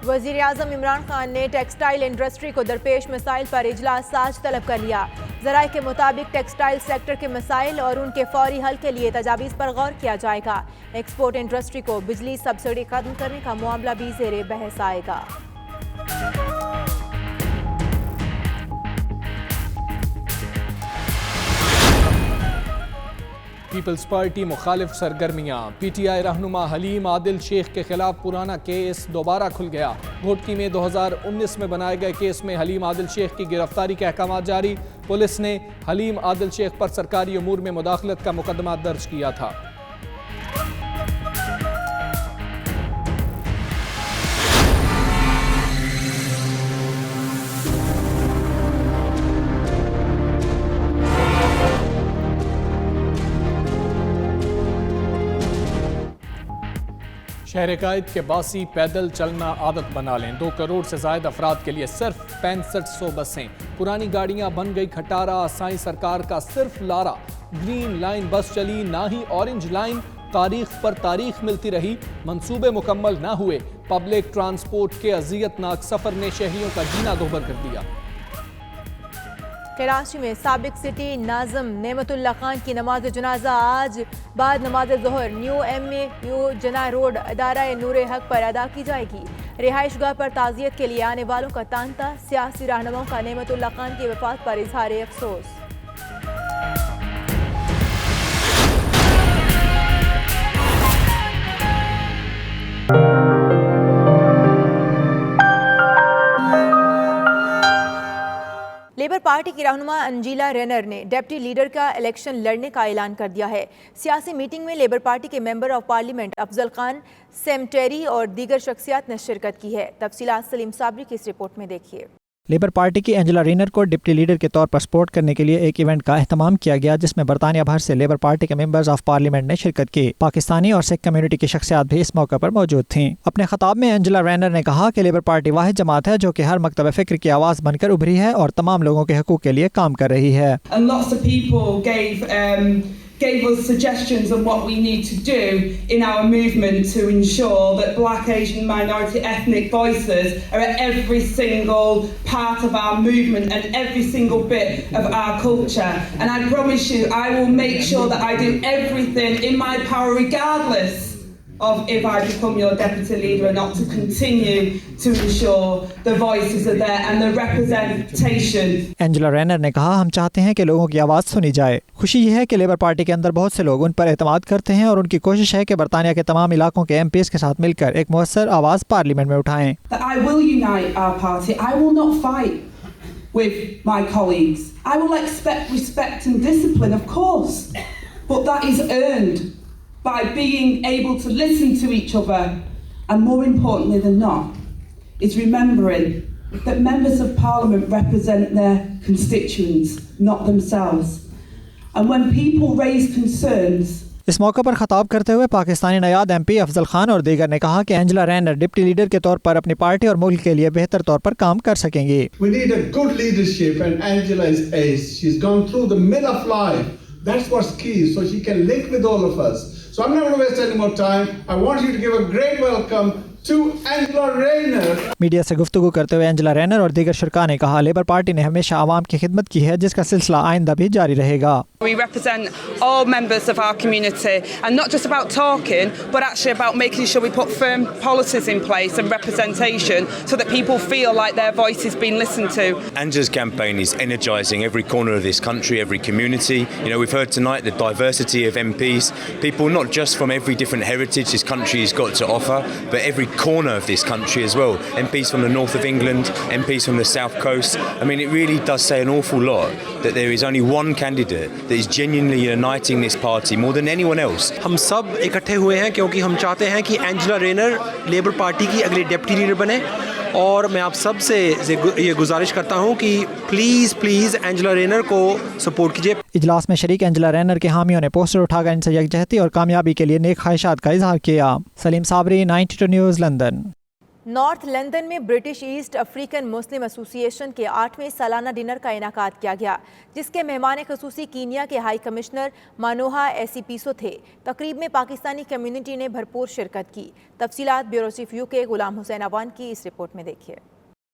وزیر اعظم عمران خان نے textile industry کو درپیش مسائل پر اجلاس آج طلب کر لیا۔ ذرائع کے مطابق ٹیکسٹائل سیکٹر کے مسائل اور ان کے فوری حل کے لیے تجاویز پر غور کیا جائے گا۔ ایکسپورٹ انڈسٹری کو بجلی سبسڈی ختم کرنے کا معاملہ بھی زیر بحث آئے گا۔ پیپلز پارٹی مخالف سرگرمیاں، پی ٹی آئی رہنما حلیم عادل شیخ کے خلاف پرانا کیس دوبارہ کھل گیا۔ گھوٹکی میں 2019 میں بنائے گئے کیس میں حلیم عادل شیخ کی گرفتاری کے احکامات جاری۔ پولیس نے حلیم عادل شیخ پر سرکاری امور میں مداخلت کا مقدمہ درج کیا تھا۔ شہر قائد کے باسی پیدل چلنا عادت بنا لیں۔ 2 کروڑ سے زائد افراد کے لیے صرف 6500 بسیں۔ پرانی گاڑیاں بن گئی کھٹارا، سائیں سرکار کا صرف لارا۔ گرین لائن بس چلی نہ ہی اورنج لائن، تاریخ پر تاریخ ملتی رہی، منصوبے مکمل نہ ہوئے۔ پبلک ٹرانسپورٹ کے اذیت ناک سفر نے شہریوں کا جینا دوبھر کر دیا۔ کراچی میں سابق سٹی ناظم نعمت اللہ خان کی نماز جنازہ آج بعد نماز ظہر new M A U Jinnah road ادارہ نور حق پر ادا کی جائے گی۔ رہائش گاہ پر تعزیت کے لیے آنے والوں کا تانتا، سیاسی رہنماؤں کا نعمت اللہ خان کی وفات پر اظہار افسوس۔ لیبر پارٹی کی رہنما انجیلا رینر نے ڈپٹی لیڈر کا الیکشن لڑنے کا اعلان کر دیا ہے۔ سیاسی میٹنگ میں لیبر پارٹی کے member of parliament Afzal Khan, same Terry اور دیگر شخصیات نے شرکت کی ہے۔ تفصیلات سلیم صابری کی اس رپورٹ میں دیکھیے۔ لیبر پارٹی کی انجیلا رینر کو ڈپٹی لیڈر کے طور پر سپورٹ کرنے کے لیے ایک ایونٹ کا اہتمام کیا گیا، جس میں برطانیہ بھر سے لیبر پارٹی کے ممبرز آف پارلیمنٹ نے شرکت کی۔ پاکستانی اور سکھ کمیونٹی کی شخصیات بھی اس موقع پر موجود تھیں۔ اپنے خطاب میں انجیلا رینر نے کہا کہ لیبر پارٹی واحد جماعت ہے جو کہ ہر مکتب فکر کی آواز بن کر ابھری ہے اور تمام لوگوں کے حقوق کے لیے کام کر رہی ہے۔ gave us suggestions on what we need to do in our movement to ensure that Black, Asian, minority, ethnic voices are at every single part of our movement and every single bit of our culture. And I promise you, I will make sure that I do everything in my power, regardless of if I become your deputy leader or not, to continue to ensure the voices are there and the representation. Angela Rayner نے کہا، ہم چاہتے ہیں کہ لوگوں کی آواز سنی جائے۔ خوشی یہ ہے کہ لیبر پارٹی کے اندر بہت سے لوگ ان پر اعتماد کرتے ہیں اور ان کی کوشش ہے کہ برطانیہ کے تمام علاقوں کے MPs کے ساتھ مل کر ایک مؤثر آواز پارلیمنٹ میں اٹھائیں۔ I will unite our party. I will not fight with my colleagues. I will expect respect and discipline, of course, but that is earned by being able to listen to each other, and more importantly than not is remembering that members of parliament represent their constituents, not themselves. And when people raise concerns, اس موقع پر خطاب کرتے ہوئے Pakistani نیاد MP افضل خان اور دیگر نے کہا کہ Angela runner deputy leader کے طور پر اپنی پارٹی اور ملک کے لیے بہتر طور پر کام کر سکیں گی۔ We need a good leadership and Angela is ace. She's gone through the mill of life. That's what's key, so she can link with all of us. So I'm not going to waste any more time. I want you to give a great welcome to Angela Rayner. Media سے گفتگو کرتے ہوئے Angela runner اور دیگر شرکاء نے کہا، labour party نے ہمیشہ عوام کی خدمت کی ہے، جس کا سلسلہ آئندہ بھی جاری رہے گا۔ We represent all members of our community, and not just about talking, but actually about making sure we put firm policies in place and representation so that people feel like their voice is being listened to. Angela's campaign is energising every corner of this country, every community. You know, we've heard tonight the diversity of MPs, people not just from every different heritage this country has got to offer, but every corner of this country as well. MPs from the north of England, MPs from the south coast. I mean, it really does say an awful lot that there is only one candidate that is genuinely uniting this party more than anyone else. ہم سب اکٹھے ہوئے ہیں کیونکہ ہم چاہتے ہیں کہ Angela runner labour party کی اگلی ڈپٹی لیڈر بنے، اور میں آپ سب سے یہ گزارش کرتا ہوں کہ پلیز انجیلا رینر کو سپورٹ کیجیے۔ اجلاس میں شریک انجیلا رینر کے حامیوں نے پوسٹر اٹھا کر ان سے یکجہتی اور کامیابی کے لیے نیک خواہشات کا اظہار کیا۔ Salim Sabri, 92 news, London. North London میں British East African Muslim association کے 8ویں سالانہ ڈنر کا انعقاد کیا گیا، جس کے مہمان خصوصی کینیا کے ہائی کمشنر مانوہا ایسیپیسو تھے۔ تقریب میں پاکستانی کمیونٹی نے بھرپور شرکت کی۔ تفصیلات بیورو چیف UK غلام حسین اوان کی اس رپورٹ میں دیکھیے۔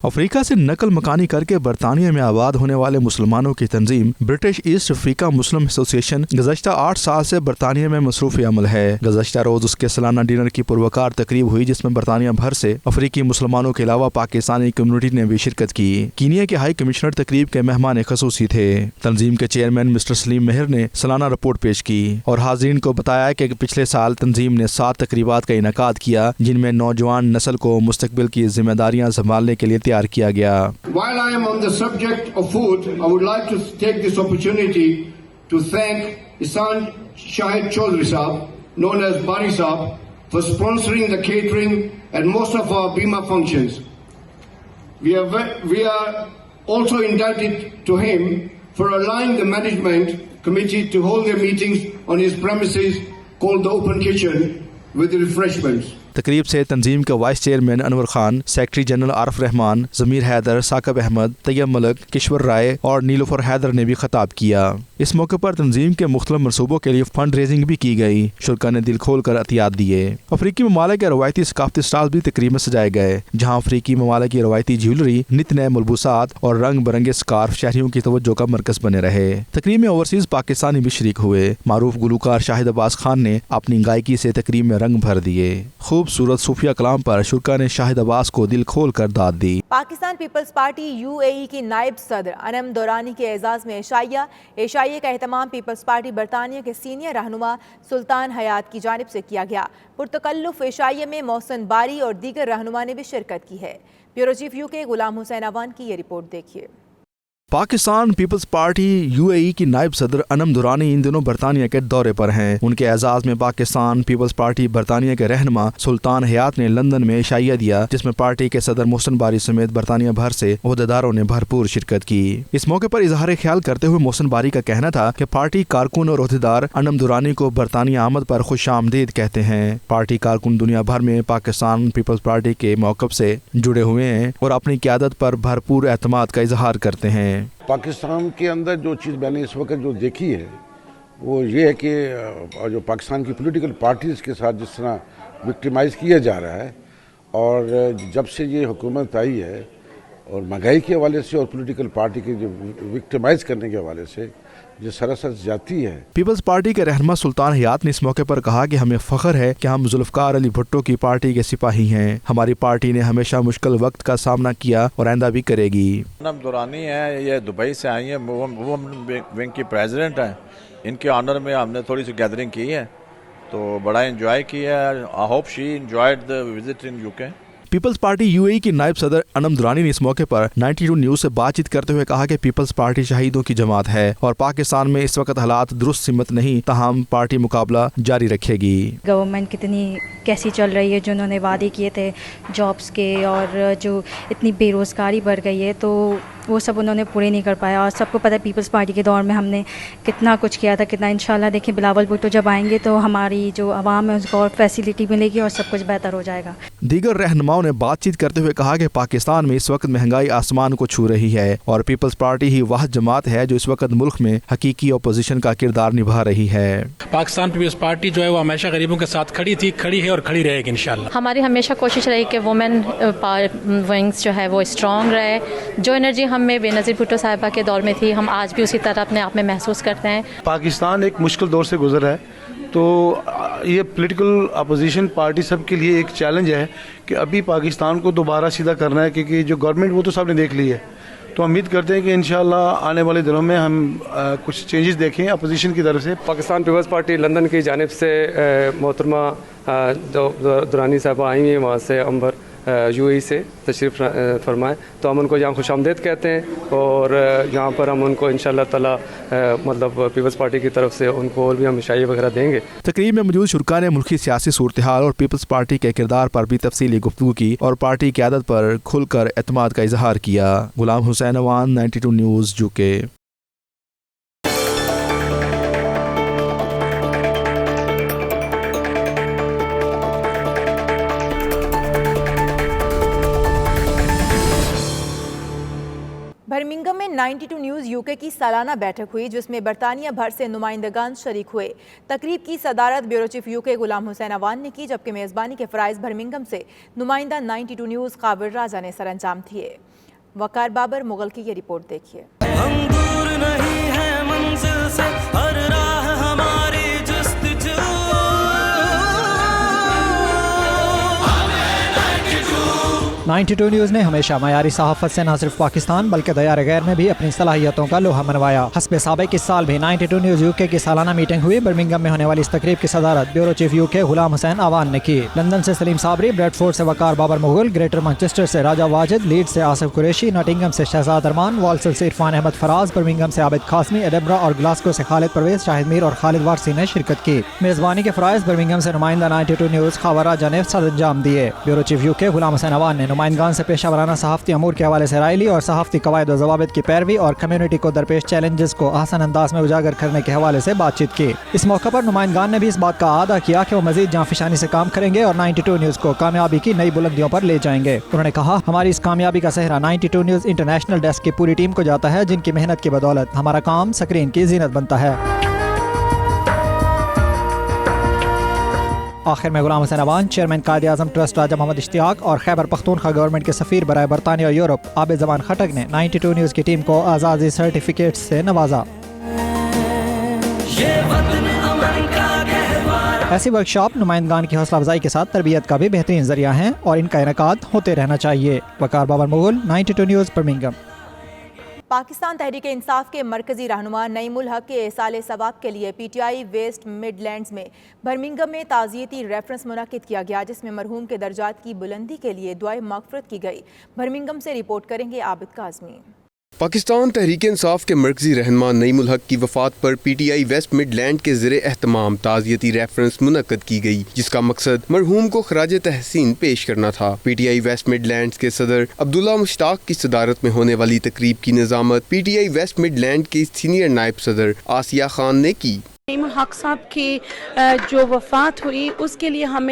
افریقہ سے نقل مکانی کر کے برطانیہ میں آباد ہونے والے مسلمانوں کی تنظیم برٹش ایسٹ افریقہ مسلم ایسوسی ایشن گزشتہ 8 سال سے برطانیہ میں مصروف عمل ہے۔ گزشتہ روز اس کے سالانہ ڈنر کی پروکار تقریب ہوئی، جس میں برطانیہ بھر سے افریقی مسلمانوں کے علاوہ پاکستانی کمیونٹی نے بھی شرکت کی۔ کینیا کے ہائی کمشنر تقریب کے مہمان خصوصی تھے۔ تنظیم کے چیئرمین مسٹر سلیم مہر نے سالانہ رپورٹ پیش کی اور حاضرین کو بتایا کہ پچھلے سال تنظیم نے 7 تقریبات کا انعقاد کیا، جن میں نوجوان نسل کو مستقبل کی ذمہ داریاں سنبھالنے کے لیے تیار کیا گیا۔ While I am on the subject of food, I would like to take this opportunity to thank Ihsan Shahid Chaudhry Saab, known as Bari Saab, for sponsoring the catering at most of our Bima functions. We are also indebted to him for allowing the management committee to hold their meetings on his premises called the Open Kitchen with refreshments. تقریب سے تنظیم کے vice chairman انور Khan, secretary general عارف رحمان، ضمیر حیدر، ثاقب احمد، طیب ملک، کشور رائے اور نیلوفر حیدر نے بھی خطاب کیا۔ اس موقع پر تنظیم کے مختلف منصوبوں کے لیے فنڈ ریزنگ بھی کی گئی۔ شرکا نے دل کھول کر عطیات دیے۔ افریقی ممالک کے روایتی ثقافتی سٹال بھی تقریب میں سجائے گئے، جہاں افریقی ممالک کی روایتی جیولری، نت نئے ملبوسات اور رنگ برنگے سکارف شہریوں کی توجہ کا مرکز بنے رہے۔ تقریب میں اوورسیز پاکستانی بھی شریک ہوئے۔ معروف گلوکار شاہد عباس خان نے اپنی گائیکی سے تقریب میں رنگ بھر دیے۔ خوبصورت صوفیہ کلام پر شرکا نے شاہد عباس کو دل کھول کر داد دی۔ پاکستان پیپلز پارٹی UAE کی نائب صدر انم دورانی کے اعزاز میں عشائیہ کا اہتمام پیپلز پارٹی برطانیہ کے سینئر رہنما سلطان حیات کی جانب سے کیا گیا۔ پرتکلف عشائیہ میں محسن باری اور دیگر رہنما نے بھی شرکت کی ہے۔ بیورو چیف UK غلام حسین اوان کی یہ رپورٹ دیکھیے۔ پاکستان پیپلز پارٹی UAE کی نائب صدر انم دورانی ان دنوں برطانیہ کے دورے پر ہیں۔ ان کے اعزاز میں پاکستان پیپلز پارٹی برطانیہ کے رہنما سلطان حیات نے لندن میں عشائیہ دیا، جس میں پارٹی کے صدر محسن باری سمیت برطانیہ بھر سے عہدیداروں نے بھرپور شرکت کی۔ اس موقع پر اظہار خیال کرتے ہوئے محسن باری کا کہنا تھا کہ پارٹی کارکن اور عہدیدار انم دورانی کو برطانیہ آمد پر خوش آمدید کہتے ہیں۔ پارٹی کارکن دنیا بھر میں پاکستان پیپلز پارٹی کے موقف سے جڑے ہوئے ہیں اور اپنی قیادت پر بھرپور اعتماد کا اظہار کرتے ہیں۔ پاکستان کے اندر جو چیز میں نے اس وقت جو دیکھی ہے وہ یہ ہے کہ جو پاکستان کی پولیٹیکل پارٹیز کے ساتھ جس طرح وکٹیمائز کیا جا رہا ہے، اور جب سے یہ حکومت آئی ہے اور مہنگائی کے حوالے سے اور پولیٹیکل پارٹی کے جو وکٹیمائز کرنے کے حوالے سے جو سراسر جاتی ہے۔ پیپلز پارٹی کے رہنما سلطان حیات نے اس موقع پر کہا کہ ہمیں فخر ہے کہ ہم ذوالفقار علی بھٹو کی پارٹی کے سپاہی ہیں۔ ہماری پارٹی نے ہمیشہ مشکل وقت کا سامنا کیا اور آئندہ بھی کرے گی۔ انم دورانی ہیں، یہ دبئی سے آئی ہیں، وہ ونگ کی پریزیڈنٹ ہیں۔ ان کے آنر میں ہم نے تھوڑی سی گیدرنگ کی ہے تو بڑا انجوائے کیا ہے۔ I hope she enjoyed the visit in UK۔ Peoples Party UAE کی نائب صدر انم دورانی نے اس موقع پر 92 نیوز سے بات چیت کرتے ہوئے کہا کہ پیپلز پارٹی شہیدوں کی جماعت ہے اور پاکستان میں اس وقت حالات درست سمت نہیں، تاہم پارٹی مقابلہ جاری رکھے گی۔ گورنمنٹ کتنی کیسی چل رہی ہے، جو انہوں نے وعدے کیے تھے جابس کے، اور جو اتنی بے روزگاری بڑھ گئی ہے تو وہ سب انہوں نے پورے نہیں کر پایا۔ اور سب کو پتہ ہے پیپلز پارٹی کے دور میں ہم نے کتنا کچھ کیا تھا، کتنا انشاءاللہ دیکھیں بلاول بھٹو جب آئیں گے تو ہماری جو عوام ہے اس کو اور فیسیلٹی ملے گی اور سب کچھ بہتر ہو جائے گا۔ دیگر رہنماؤں نے بات چیت کرتے ہوئے کہا کہ پاکستان میں اس وقت مہنگائی آسمان کو چھو رہی ہے اور پیپلز پارٹی ہی واحد جماعت ہے جو اس وقت ملک میں حقیقی اپوزیشن کا کردار نبھا رہی ہے۔ پاکستان پیپلز پارٹی جو ہے وہ ہمیشہ غریبوں کے ساتھ کھڑی تھی، کھڑی ہے اور کھڑی رہے گی انشاءاللہ۔ ہماری ہمیشہ کوشش رہی کہ وومن ونگز جو ہے وہ اسٹرانگ رہے۔ جو انرجی ہم میں بینظیر بھٹو صاحبہ کے دور میں تھی، ہم آج بھی اسی طرح اپنے آپ میں محسوس کرتے ہیں۔ پاکستان ایک مشکل دور سے گزر ہے، تو یہ پولیٹیکل اپوزیشن پارٹی سب کے لیے ایک چیلنج ہے کہ ابھی پاکستان کو دوبارہ سیدھا کرنا ہے، کیونکہ جو گورنمنٹ وہ تو سب نے دیکھ لی ہے۔ تو امید کرتے ہیں کہ انشاءاللہ آنے والے دنوں میں ہم کچھ چینجز دیکھیں اپوزیشن کی طرف سے۔ پاکستان پیپلز پارٹی لندن کی جانب سے محترمہ دورانی صاحبہ آئی ہیں وہاں سے امبر UAE سے تشریف فرمائیں، تو ہم ان کو یہاں خوش آمدید کہتے ہیں اور یہاں پر ہم ان کو انشاءاللہ تعالی مطلب پیپلز پارٹی کی طرف سے ان کو اور بھی ہم عشائیہ وغیرہ دیں گے۔ تقریب میں موجود شرکا نے ملکی سیاسی صورتحال اور پیپلز پارٹی کے کردار پر بھی تفصیلی گفتگو کی اور پارٹی قیادت پر کھل کر اعتماد کا اظہار کیا۔ غلام حسین اوان، 92 نیوز UK۔ برمنگھم میں 92 نیوز UK کی سالانہ بیٹھک ہوئی جس میں برطانیہ بھر سے نمائندگان شریک ہوئے. تقریب کی صدارت بیورو چیف UK غلام حسین عوان نے کی جبکہ میزبانی کے فرائض برمنگھم سے نمائندہ 92 نیوز قابر راجہ نے سر انجام دیے. وقار بابر مغل کی یہ رپورٹ دیکھیے. ہم دور نہیں ہیں منزل سے ہر راہ ہماری جستجو. 92 نیوز نے ہمیشہ معیاری صحافت سے نہ صرف پاکستان بلکہ دیار غیر میں بھی اپنی صلاحیتوں کا لوہا منوایا. حسب سابق اس سال بھی 92 نیوز UK کی سالانہ میٹنگ ہوئی. برمنگھم میں ہونے والی اس تقریب کی صدارت بیورو چیف UK غلام حسین عوان نے کی. لندن سے سلیم صابری، بریڈ فورڈ سے وقار بابر مغل، گریٹر مانچسٹر سے راجہ واجد، لیڈ سے آصف قریشی، ناٹنگھم سے شہزاد ارمان، والسل سے عرفان احمد فراز، برمنگھم سے عابد قاسمی، ایڈنبرا اور گلاسگو سے خالد پرویز، شاہد میر اور خالد وارسی نے شرکت کی. میزبانی کے فرائض برمنگھم سے نمائندہ 92 نیوز خاور راجہ نے سر انجام دیے. بیورو چیف UK غلام حسین عوان نے نمائندگان سے پیشہ ورانہ صحافتی امور کے حوالے سے رائے لی اور صحافتی قواعد و ضوابط کی پیروی اور کمیونٹی کو درپیش چیلنجز کو آسان انداز میں اجاگر کرنے کے حوالے سے بات چیت کی. اس موقع پر نمائندگان نے بھی اس بات کا اعادہ کیا کہ وہ مزید جانفشانی سے کام کریں گے اور 92 نیوز کو کامیابی کی نئی بلندیوں پر لے جائیں گے. انہوں نے کہا ہماری اس کامیابی کا سہرا 92 نیوز انٹرنیشنل ڈیسک کی پوری ٹیم کو جاتا ہے جن کی محنت کی بدولت ہمارا کام سکرین کی زینت بنتا ہے. آخر میں غلام حسین عوان، چیئرمین قائد اعظم ٹرسٹ راجہ محمد اشتیاق اور خیبر پختونخوا گورنمنٹ کے سفیر برائے برطانیہ اور یورپ عابد زمان خٹک نے 92 نیوز کی ٹیم کو اعزازی سرٹیفکیٹ سے نوازا. ایسی ورکشاپ نمائندگان کی حوصلہ افزائی کے ساتھ تربیت کا بھی بہترین ذریعہ ہیں اور ان کا انعقاد ہوتے رہنا چاہیے. وقار بابر مغل، 92 نیوز برمنگھم. پاکستان تحریک انصاف کے مرکزی رہنما نعیم الحق کے ایصال ثواب کے لیے PTI ویسٹ مڈ لینڈز میں برمنگھم میں تعزیتی ریفرنس منعقد کیا گیا جس میں مرحوم کے درجات کی بلندی کے لیے دعائے مغفرت کی گئی. برمنگھم سے رپورٹ کریں گے عابد کاظمی. پاکستان تحریک انصاف کے مرکزی رہنما نعیم الحق کی وفات پر PTI ویسٹ مڈ لینڈ کے زیر اہتمام تعزیتی ریفرنس منعقد کی گئی جس کا مقصد مرحوم کو خراج تحسین پیش کرنا تھا. PTI ویسٹ مڈ لینڈ کے صدر عبداللہ مشتاق کی صدارت میں ہونے والی تقریب کی نظامت PTI ویسٹ مڈ لینڈ کی سینئر نائب صدر آسیہ خان نے کی. نعیم الحق صاحب کی جو وفات ہوئی اس کے لیے ہم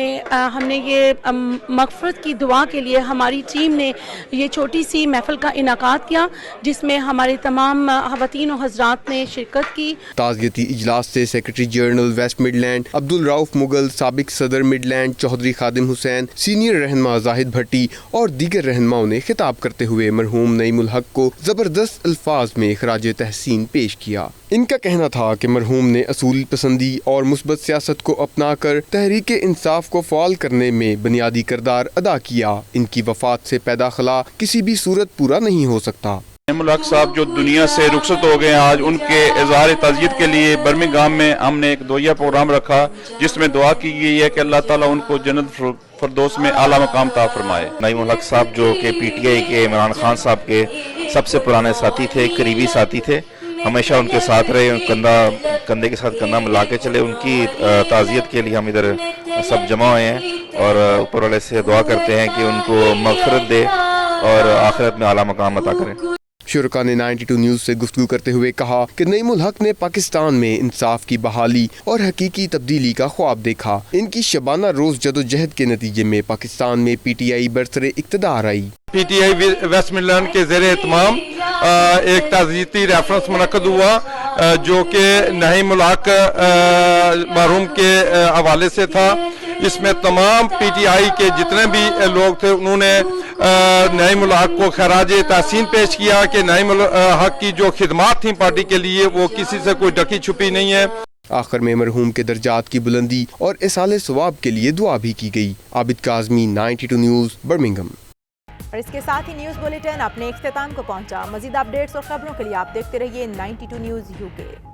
نے یہ مغفرت کی دعا کے لیے ہماری ٹیم نے یہ چھوٹی سی محفل کا انعقاد کیا جس میں ہمارے تمام خواتین و حضرات نے شرکت کی. تعزیتی اجلاس سے secretary general West Mid Land Abdul Rauf Mughal, سابق صدر Mid Land Chaudhry Khadim Hussain, senior رہنما زاہد بھٹی اور دیگر رہنماؤں نے خطاب کرتے ہوئے مرحوم نعیم الحق کو زبردست الفاظ میں خراج تحسین پیش کیا. ان کا کہنا تھا کہ مرحوم نے اصول پسندی اور مثبت سیاست کو اپنا کر تحریک انصاف کو فعال کرنے میں بنیادی کردار ادا کیا. ان کی وفات سے پیدا خلا کسی بھی صورت پورا نہیں ہو سکتا. نعیم الحق صاحب جو دنیا سے رخصت ہو گئے ہیں، آج ان کے اظہار تعزیت کے لیے برمنگھم میں ہم نے ایک دویا پروگرام رکھا جس میں دعا کی گئی ہے کہ اللہ تعالیٰ ان کو جنت فردوس میں اعلیٰ مقام عطا فرمائے. نعیم الحق صاحب جو کہ PTI کے عمران خان صاحب کے سب سے پرانے ساتھی تھے، قریبی ساتھی تھے، ہمیشہ ان کے ساتھ رہے، کندھے کے ساتھ کندھا ملا کے چلے. ان کی تعزیت کے لیے ہم ادھر سب جمع ہوئے ہیں اور اوپر والے سے دعا کرتے ہیں کہ ان کو مغفرت دے اور آخرت میں اعلیٰ مقام عطا کرے. شرکا نے 92 نیوز سے گفتگو کرتے ہوئے کہا کہ نعیم الحق نے پاکستان میں انصاف کی بحالی اور حقیقی تبدیلی کا خواب دیکھا. ان کی شبانہ روز جدوجہد کے نتیجے میں پاکستان میں PTI برسر اقتدار آئی. PTI ویسٹ مڈ لینڈ کے زیر اہتمام ایک تعزیتی ریفرنس منعقد ہوا جو کہ نعیم الحق مرحوم کے حوالے سے تھا. اس میں تمام PTI کے جتنے بھی لوگ تھے انہوں نے نعیم الحق کو خراج تحسین پیش کیا کہ نعیم الحق کی جو خدمات تھیں پارٹی کے لیے وہ کسی سے کوئی ڈکی چھپی نہیں ہے. آخر میں مرحوم کے درجات کی بلندی اور ایصال ثواب کے لیے دعا بھی کی گئی. عابد کاظمی، 92 نیوز برمنگھم. اور اس کے ساتھ ہی نیوز بلیٹن اپنے اختتام کو پہنچا. مزید اپڈیٹس اور خبروں کے لیے آپ دیکھتے رہیے 92 نیوز UK.